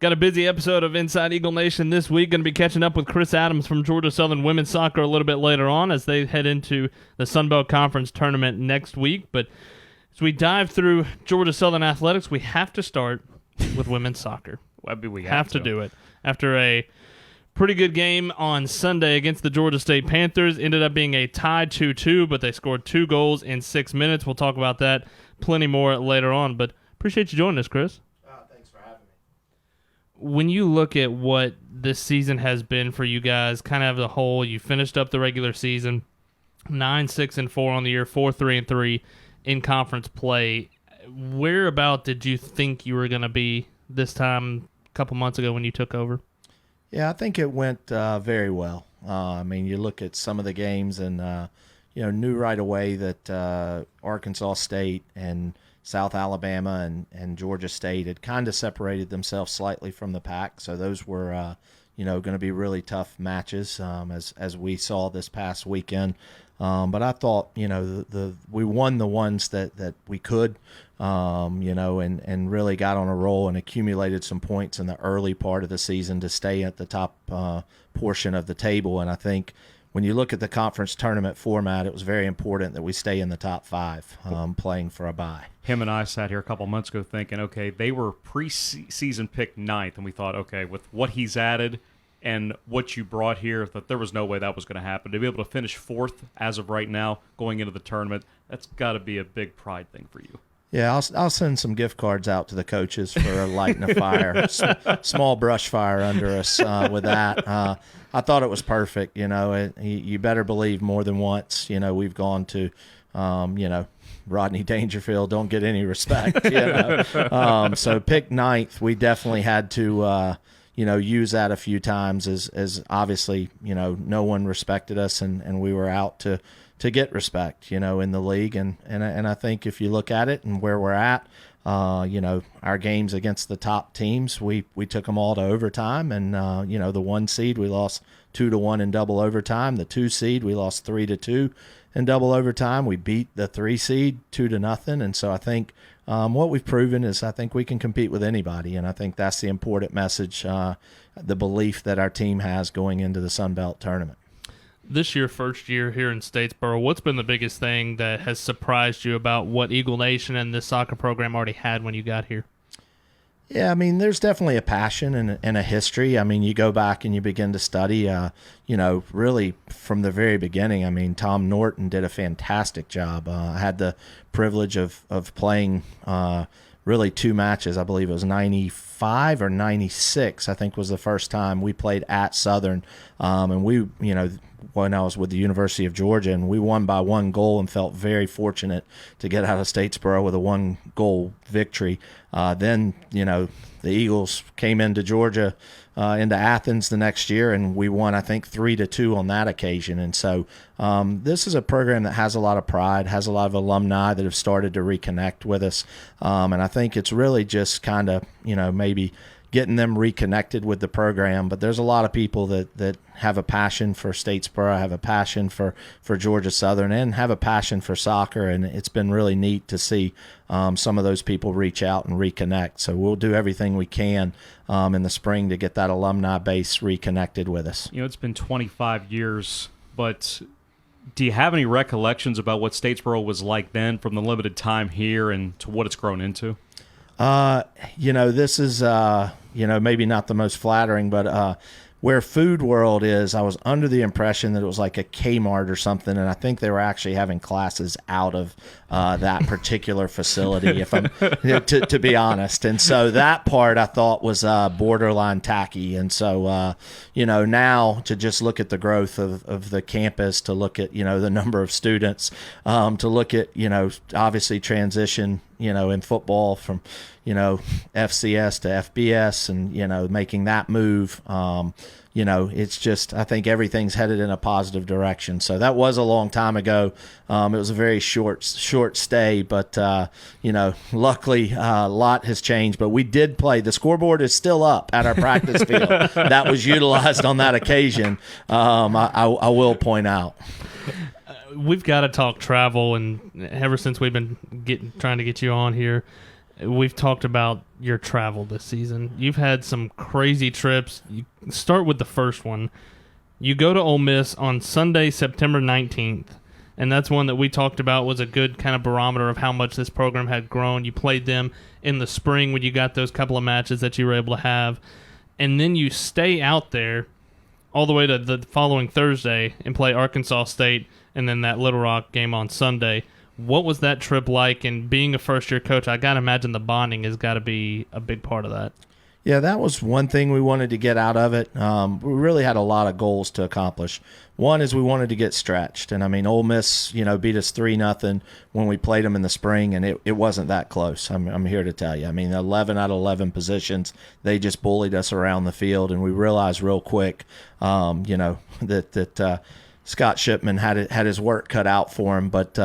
Got a busy episode of Inside Eagle Nation this week. Going to be catching up with Chris Adams from Georgia Southern Women's Soccer a little bit later on as they head into the Sun Belt Conference tournament next week. But as we dive through Georgia Southern athletics, we have to start with women's soccer. We have to do it. After a pretty good game on Sunday against the Georgia State Panthers, ended up being a tie 2-2, but they scored 2 goals in 6 minutes. We'll talk about that plenty more later on. But appreciate you joining us, Chris. When you look at what this season has been for you guys, kind of as a whole, you finished up the regular season 9-6-4 on the year, 4-3-3 in conference play. Where about did you think you were going to be this time a couple months ago when you took over? Yeah, I think it went very well. You look at some of the games and knew right away that Arkansas State and South Alabama and Georgia State had kind of separated themselves slightly from the pack, so those were going to be really tough matches as we saw this past weekend. But I thought we won the ones that we could, and really got on a roll and accumulated some points in the early part of the season to stay at the top portion of the table. And I think when you look at the conference tournament format, it was very important that we stay in the top 5 playing for a bye. Him and I sat here a couple months ago thinking, okay, they were preseason picked 9th, and we thought, okay, with what he's added and what you brought here, that there was no way that was going to happen. To be able to finish 4th as of right now going into the tournament, that's got to be a big pride thing for you. Yeah, I'll send some gift cards out to the coaches for lighting a fire, small brush fire under us with that. I thought it was perfect. You better believe more than once. We've gone to, Rodney Dangerfield, don't get any respect. So pick 9th. We definitely had to, use that a few times as obviously, no one respected us and we were out to get respect, in the league. And I think if you look at it and where we're at, our games against the top teams, we took them all to overtime. And, the 1 seed, we lost 2-1 in double overtime. The 2 seed, we lost 3-2 in double overtime. We beat the 3 seed 2-0. And so I think what we've proven is I think we can compete with anybody. And I think that's the important message, the belief that our team has going into the Sun Belt tournament. This year, first year here in Statesboro, what's been the biggest thing that has surprised you about what Eagle Nation and this soccer program already had when you got here? Yeah, there's definitely a passion and a history. You go back and you begin to study, really from the very beginning. Tom Norton did a fantastic job. I had the privilege of playing really 2 matches. I believe it was 95 or 96, I think was the first time we played at Southern. And we, when I was with the University of Georgia, and we won by 1 goal and felt very fortunate to get out of Statesboro with a 1-goal victory. Then, the Eagles came into Georgia, into Athens the next year, and we won, I think, 3-2 on that occasion. And so this is a program that has a lot of pride, has a lot of alumni that have started to reconnect with us. And I think it's really just kind of, maybe getting them reconnected with the program. But there's a lot of people that have a passion for Statesboro, have a passion for Georgia Southern, and have a passion for soccer. And it's been really neat to see some of those people reach out and reconnect. So we'll do everything we can in the spring to get that alumni base reconnected with us. It's been 25 years, but do you have any recollections about what Statesboro was like then from the limited time here and to what it's grown into? This is, maybe not the most flattering, but where Food World is, I was under the impression that it was like a Kmart or something, and I think they were actually having classes out of that particular facility, if I'm to be honest. And so that part I thought was borderline tacky. And so, now to just look at the growth of the campus, to look at, the number of students, to look at, obviously transition, in football from, FCS to FBS and, making that move. It's just, I think everything's headed in a positive direction. So that was a long time ago. It was a very short stay, but, luckily a lot has changed. But we did play. The scoreboard is still up at our practice field. That was utilized on that occasion, I will point out. We've got to talk travel, and ever since we've been trying to get you on here, we've talked about your travel this season. You've had some crazy trips. You start with the first one. You go to Ole Miss on Sunday, September 19th, and that's one that we talked about was a good kind of barometer of how much this program had grown. You played them in the spring when you got those couple of matches that you were able to have, and then you stay out there all the way to the following Thursday and play Arkansas State and then that Little Rock game on Sunday. What was that trip like? And being a first-year coach, I got to imagine the bonding has got to be a big part of that. Yeah, that was one thing we wanted to get out of it. We really had a lot of goals to accomplish. One is we wanted to get stretched. And, I mean, Ole Miss, beat us 3-0 when we played them in the spring, and it wasn't that close. I'm here to tell you. I mean, 11 out of 11 positions, they just bullied us around the field, and we realized real quick, that Scott Shipman had his work cut out for him. But,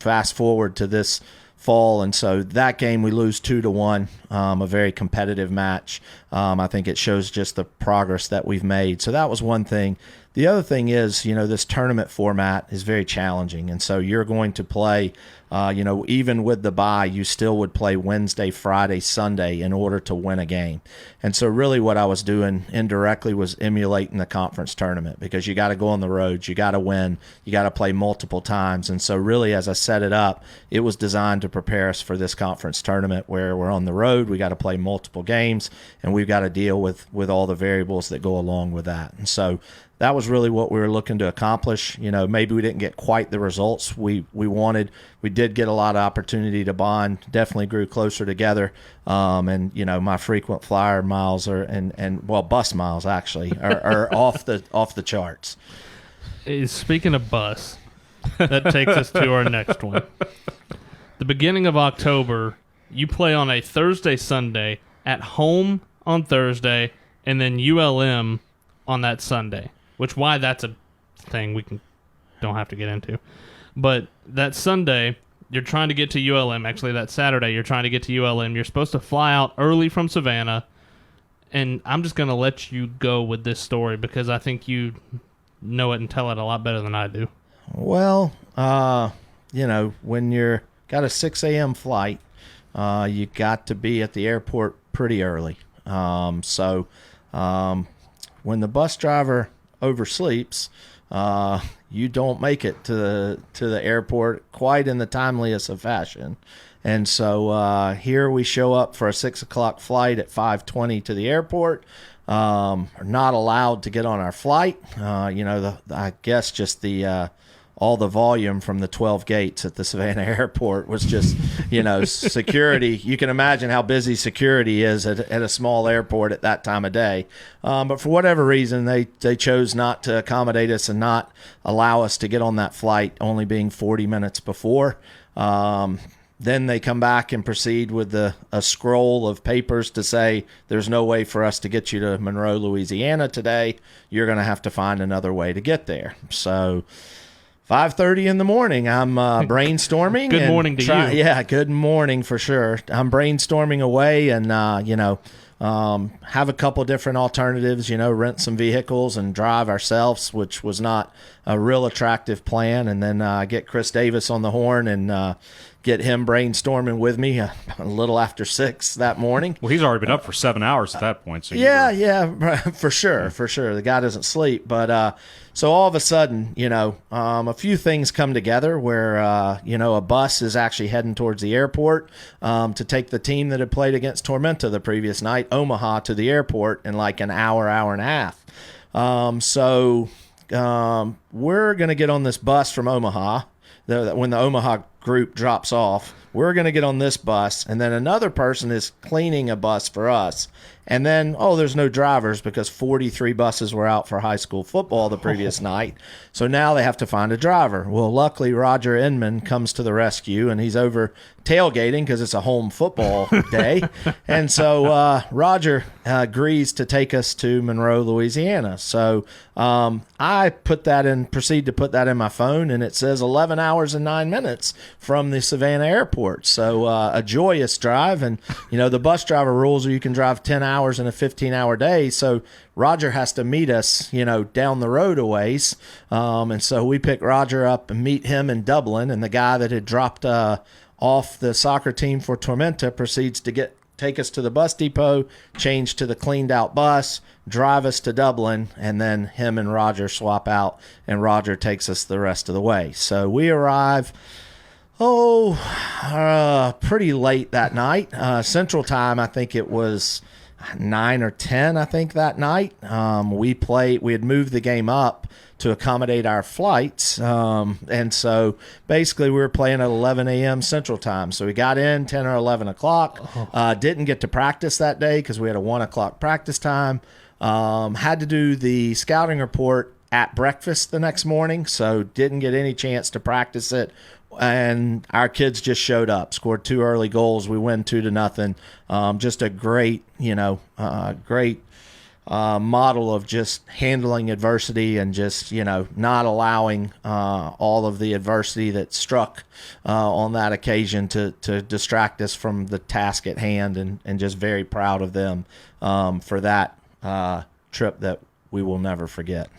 fast forward to this fall, and so that game we lose 2-1, a very competitive match. I think it shows just the progress that we've made. So that was one thing. The other thing is, this tournament format is very challenging, and so you're going to play, even with the bye, you still would play Wednesday, Friday, Sunday in order to win a game. And so really what I was doing indirectly was emulating the conference tournament, because you got to go on the road, you got to win, you got to play multiple times. And so really as I set it up, it was designed to prepare us for this conference tournament where we're on the road, we got to play multiple games, and we've got to deal with all the variables that go along with that. And so that was really what we were looking to accomplish. Maybe we didn't get quite the results we wanted. We did get a lot of opportunity to bond, definitely grew closer together. My frequent flyer miles bus miles actually are off the charts. Speaking of bus, that takes us to our next one. The beginning of October, you play on a Thursday, Sunday, at home on Thursday, and then ULM on that Sunday. Why that's a thing don't have to get into. But that Sunday, you're trying to get to ULM. Actually, that Saturday, you're trying to get to ULM. You're supposed to fly out early from Savannah. And I'm just going to let you go with this story because I think you know it and tell it a lot better than I do. Well, when you're got a 6 a.m. flight, you got to be at the airport pretty early. When the bus driver oversleeps, you don't make it to the airport quite in the timeliest of fashion. And so here we show up for a 6 o'clock flight at 5:20 to the airport. Are not allowed to get on our flight. I guess just the all the volume from the 12 gates at the Savannah airport was just, security. You can imagine how busy security is at a small airport at that time of day. But for whatever reason, they chose not to accommodate us and not allow us to get on that flight, only being 40 minutes before. Then they come back and proceed with a scroll of papers to say there's no way for us to get you to Monroe, Louisiana today. You're going to have to find another way to get there. So 5:30 in the morning, I'm brainstorming. Good morning to you. Yeah, good morning for sure. I'm brainstorming away and, have a couple different alternatives, rent some vehicles and drive ourselves, which was not a real attractive plan. And then get Chris Davis on the horn and get him brainstorming with me a little after 6 that morning. Well, he's already been up for 7 hours at that point. So yeah, for sure. The guy doesn't sleep. But so all of a sudden, a few things come together where, a bus is actually heading towards the airport to take the team that had played against Tormenta the previous night, Omaha, to the airport in like an hour and a half. We're going to get on this bus from Omaha. When the Omaha group drops off, we're going to get on this bus, and then another person is cleaning a bus for us. And then, there's no drivers because 43 buses were out for high school football the previous night. So now they have to find a driver. Well, luckily, Roger Inman comes to the rescue, and he's over tailgating because it's a home football day. And so Roger agrees to take us to Monroe, Louisiana. So I proceed to put that in my phone, and it says 11 hours and 9 minutes from the Savannah airport. So a joyous drive. And, the bus driver rules are you can drive 10 hours in a 15-hour day. So Roger has to meet us, down the road a ways. And so we pick Roger up and meet him in Dublin. And the guy that had dropped off the soccer team for Tormenta proceeds to take us to the bus depot, change to the cleaned out bus, drive us to Dublin, and then him and Roger swap out, and Roger takes us the rest of the way. So we arrive pretty late that night. Central Time, I think it was 9 or 10, I think, that night. We had moved the game up to accommodate our flights. And so basically we were playing at 11 a.m. Central Time. So we got in 10 or 11 o'clock. Didn't get to practice that day because we had a 1 o'clock practice time. Had to do the scouting report at breakfast the next morning, so didn't get any chance to practice it. And our kids just showed up, scored 2 early goals. We win 2-0. Just a great, model of just handling adversity and just, not allowing all of the adversity that struck on that occasion to distract us from the task at hand, and just very proud of them for that trip that we will never forget.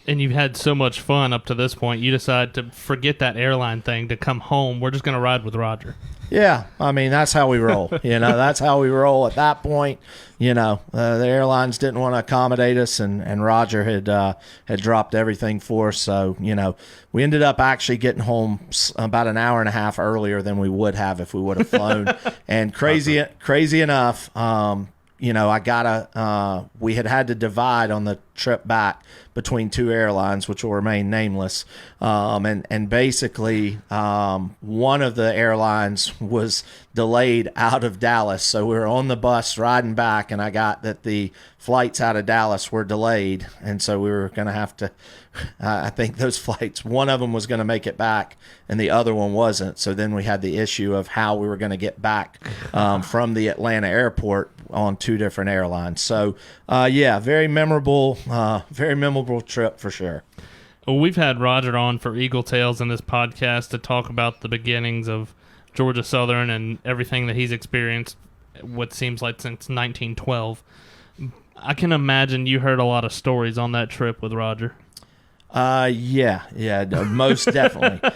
And you've had so much fun up to this point, you decide to forget that airline thing to come home. We're just going to ride with Roger. Yeah, I mean, that's how we roll. That's how we roll at that point. The airlines didn't want to accommodate us, and Roger had dropped everything for us. So, we ended up actually getting home about an hour and a half earlier than we would have if we would have flown. And crazy enough, we had to divide on the trip back between 2 airlines, which will remain nameless. And basically, one of the airlines was delayed out of Dallas. So we were on the bus riding back, and I got that the flights out of Dallas were delayed. And so we were going to have to, I think those flights, one of them was going to make it back and the other one wasn't. So then we had the issue of how we were going to get back from the Atlanta airport on 2 different airlines. So, very memorable trip for sure. Well, we've had Roger on for Eagle Tales in this podcast to talk about the beginnings of Georgia Southern and everything that he's experienced, what seems like since 1912. I can imagine you heard a lot of stories on that trip with Roger. Most definitely.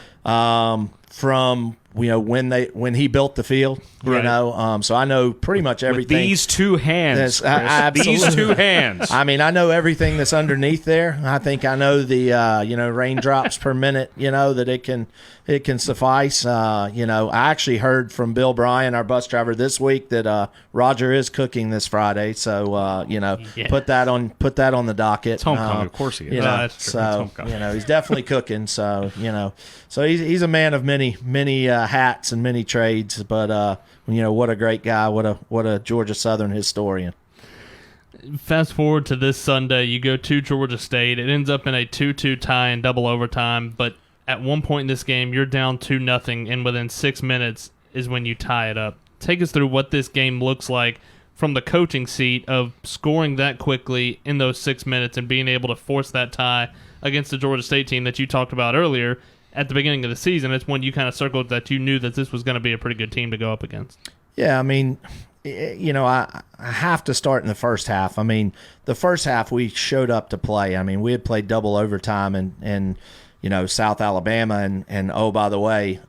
From when he built the field, right. So I know pretty much everything. With these 2 hands, these 2 hands. I mean, I know everything that's underneath there. I think I know the raindrops per minute. That it can suffice. I actually heard from Bill Bryan, our bus driver, this week that Roger is cooking this Friday. So put that on the docket. It's homecoming, of course he is. That's true. So he's definitely cooking. So so he's a man of many hats and many trades. But what a great guy. What a Georgia Southern historian. Fast forward to this Sunday, you go to Georgia State. It ends up in a 2-2 tie in double overtime, but at one point in this game, you're down 2-0, and within 6 minutes is when you tie it up. Take us through what this game looks like from the coaching seat of scoring that quickly in those 6 minutes and being able to force that tie against the Georgia State team that you talked about earlier. At the beginning of the season, it's when you kind of circled that you knew that this was going to be a pretty good team to go up against. Yeah, I mean, I have to start in the first half. I mean, the first half we showed up to play. I mean, we had played double overtime in South Alabama, and oh, by the way,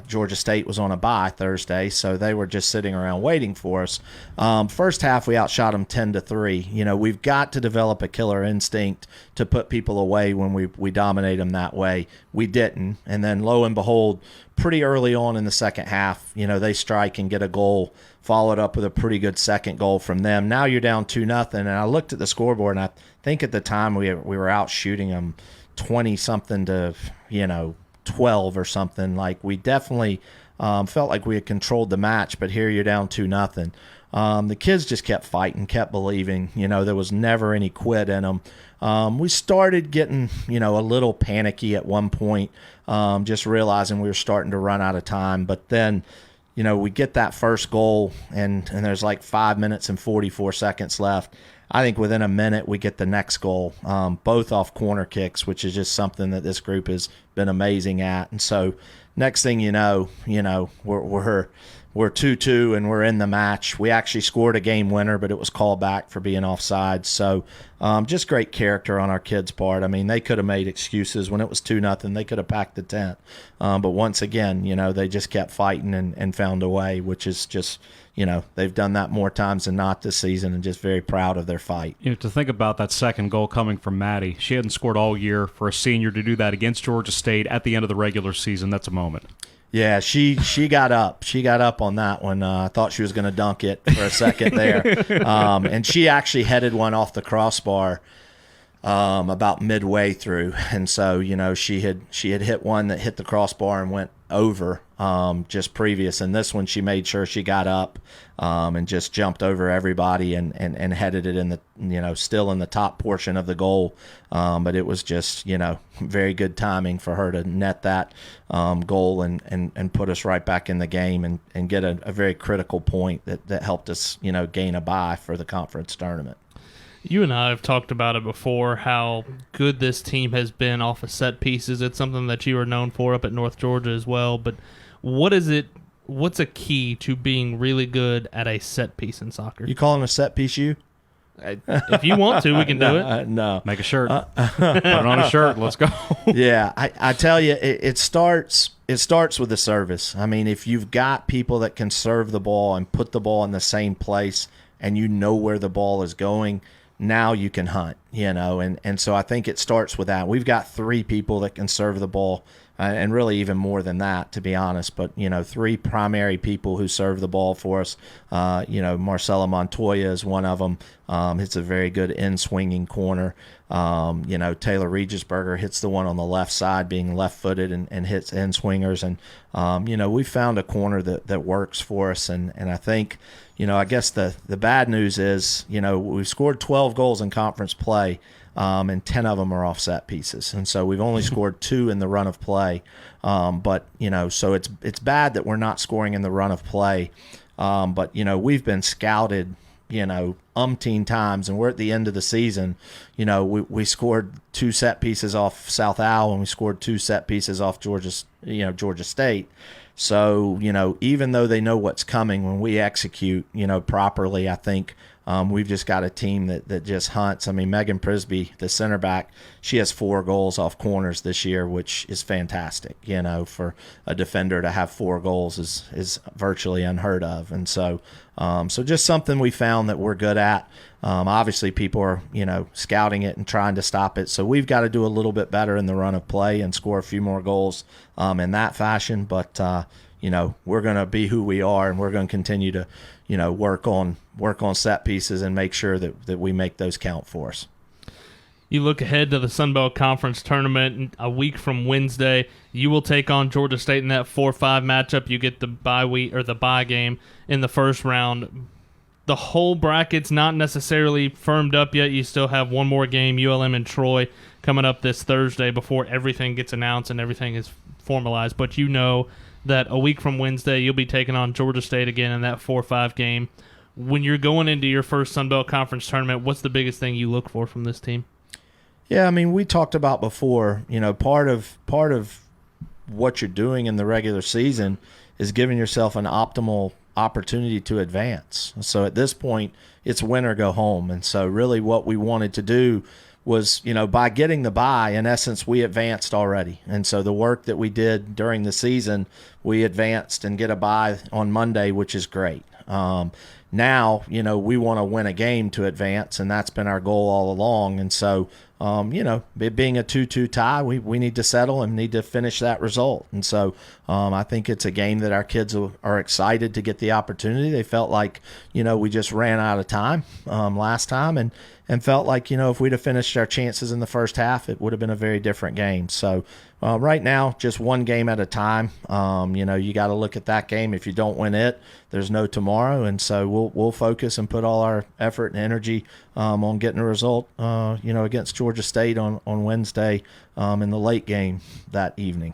Georgia State was on a bye Thursday, so they were just sitting around waiting for us. First half, we outshot them 10-3. We've got to develop a killer instinct to put people away when we dominate them that way. We didn't, and then lo and behold, pretty early on in the second half, they strike and get a goal, followed up with a pretty good second goal from them. Now you're down 2-0, and I looked at the scoreboard, and I think at the time we were out shooting them 20-something to 12 or something. Like, we definitely felt like we had controlled the match, but here you're down 2-0. The kids just kept fighting, kept believing. There was never any quit in them. We started getting a little panicky at one point, just realizing we were starting to run out of time. But then we get that first goal, and there's like 5 minutes and 44 seconds left. I think within a minute we get the next goal, both off corner kicks, which is just something that this group has been amazing at. And so next thing we're we're 2-2 and we're in the match. We actually scored a game winner, but it was called back for being offside. So just great character on our kids' part. I mean, they could have made excuses when it was 2-0. They could have packed the tent. But once again, they just kept fighting and found a way, which is just, they've done that more times than not this season, and just very proud of their fight. To think about that second goal coming from Maddie, she hadn't scored all year. For a senior to do that against Georgia State at the end of the regular season, that's a moment. Yeah, she got up. She got up on that one. I thought she was going to dunk it for a second there. And she actually headed one off the crossbar about midway through. And so, she had hit one that hit the crossbar and went over just previous. And this one, she made sure she got up and just jumped over everybody and headed it in the, still in the top portion of the goal. But it was just, very good timing for her to net that goal and put us right back in the game and get a very critical point that helped us, gain a bye for the conference tournament. You and I have talked about it before, how good this team has been off of set pieces. It's something that you are known for up at North Georgia as well. But what's a key to being really good at a set piece in soccer? You calling a set piece you? If you want to, we can do it. No. Make a shirt. Put it on a shirt. Let's go. Yeah, I tell you, it starts with the service. I mean, if you've got people that can serve the ball and put the ball in the same place and you know where the ball is going, now you can hunt, and so I think it starts with that. We've got 3 people that can serve the ball, and really even more than that, to be honest. But 3 primary people who serve the ball for us. Marcela Montoya is one of them. It's a very good in-swinging corner. Taylor Regisberger hits the one on the left side, being left-footed and hits in-swingers. And we found a corner that works for us. And I think, I guess the bad news is, we've scored 12 goals in conference play, and 10 of them are off set pieces. And so we've only scored 2 in the run of play. So it's bad that we're not scoring in the run of play. But we've been scouted, umpteen times, and we're at the end of the season. We scored 2 set pieces off South Al, and we scored 2 set pieces off Georgia State. So, even though they know what's coming, when we execute, properly, I think we've just got a team that just hunts. I mean, Megan Prisby, the center back, she has 4 goals off corners this year, which is fantastic. For a defender to have 4 goals is virtually unheard of. And so just something we found that we're good at. Obviously, people are, scouting it and trying to stop it. So we've got to do a little bit better in the run of play and score a few more goals in that fashion. But, we're going to be who we are, and we're going to continue to, work on set pieces and make sure that we make those count for us. You look ahead to the Sun Belt Conference Tournament a week from Wednesday. You will take on Georgia State in that 4-5 matchup. You get the bye game in the first round. The whole bracket's not necessarily firmed up yet. You still have one more game, ULM and Troy, coming up this Thursday before everything gets announced and everything is formalized. But that a week from Wednesday, you'll be taking on Georgia State again in that 4-5 game. When you're going into your first Sun Belt Conference Tournament, what's the biggest thing you look for from this team? Yeah, I mean, we talked about before, part of what you're doing in the regular season is giving yourself an optimal opportunity to advance. So at this point, it's win or go home. And so really what we wanted to do was, by getting the bye, in essence, we advanced already. And so the work that we did during the season, we advanced and get a bye on Monday, which is great. Now, we want to win a game to advance, and that's been our goal all along. And so, it being a 2-2 tie, we need to settle and need to finish that result. And so I think it's a game that our kids are excited to get the opportunity. They felt like, we just ran out of time last time and felt like, if we'd have finished our chances in the first half, it would have been a very different game. So right now, just one game at a time. You got to look at that game. If you don't win it, there's no tomorrow. And so we'll focus and put all our effort and energy on getting a result, against Georgia State on Wednesday in the late game that evening.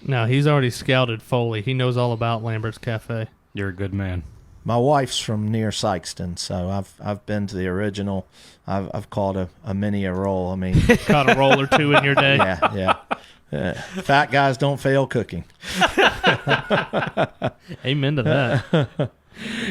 Now, he's already scouted Foley. He knows all about Lambert's Cafe. You're a good man. My wife's from near Sykeston, so I've been to the original. I've caught a mini roll. I mean, caught a roll or two in your day. Yeah. Fat guys don't fail cooking. Amen to that.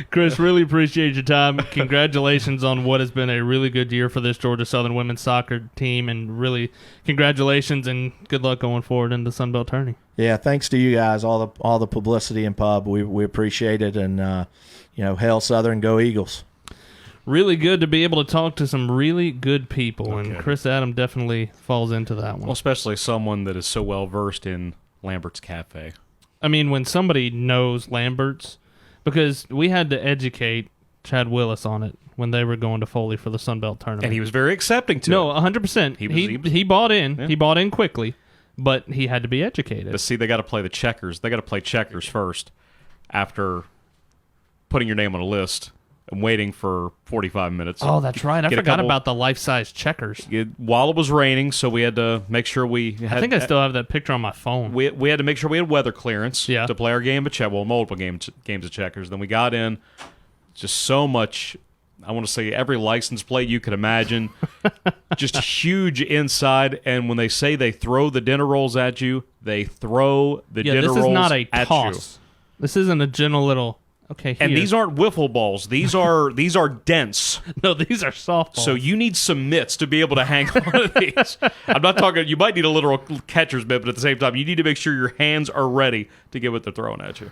Chris, really appreciate your time. Congratulations on what has been a really good year for this Georgia Southern women's soccer team, and really congratulations and good luck going forward in the Sun Belt Tourney. Yeah, thanks to you guys, all the publicity and pub. We appreciate it, and hail Southern, go Eagles. Really good to be able to talk to some really good people, and Chris Adam definitely falls into that one. Well, especially someone that is so well versed in Lambert's Cafe. I mean, when somebody knows Lambert's, because we had to educate Chad Willis on it when they were going to Foley for the Sun Belt Tournament. And he was very accepting to No, it. 100%. He bought in. Yeah. He bought in quickly, but he had to be educated. But see, they got to play the checkers. They got to play checkers first after putting your name on a list and waiting for 45 minutes. Oh, that's right. I forgot about the life-size checkers. While it was raining, so we had to make sure we had... I think I still have that picture on my phone. We had to make sure we had weather clearance to play our game of checkers. Well, multiple games of checkers. Then we got in just so much... I want to say every license plate you could imagine. Just huge inside. And when they say they throw the dinner rolls at you, they throw the dinner rolls at you. This is not a toss. This isn't a gentle little... Okay, here. And these aren't wiffle balls. These are dense. No, these are softballs. So you need some mitts to be able to hang on to these. I'm not talking. You might need a literal catcher's mitt, but at the same time, you need to make sure your hands are ready to get what they're throwing at you.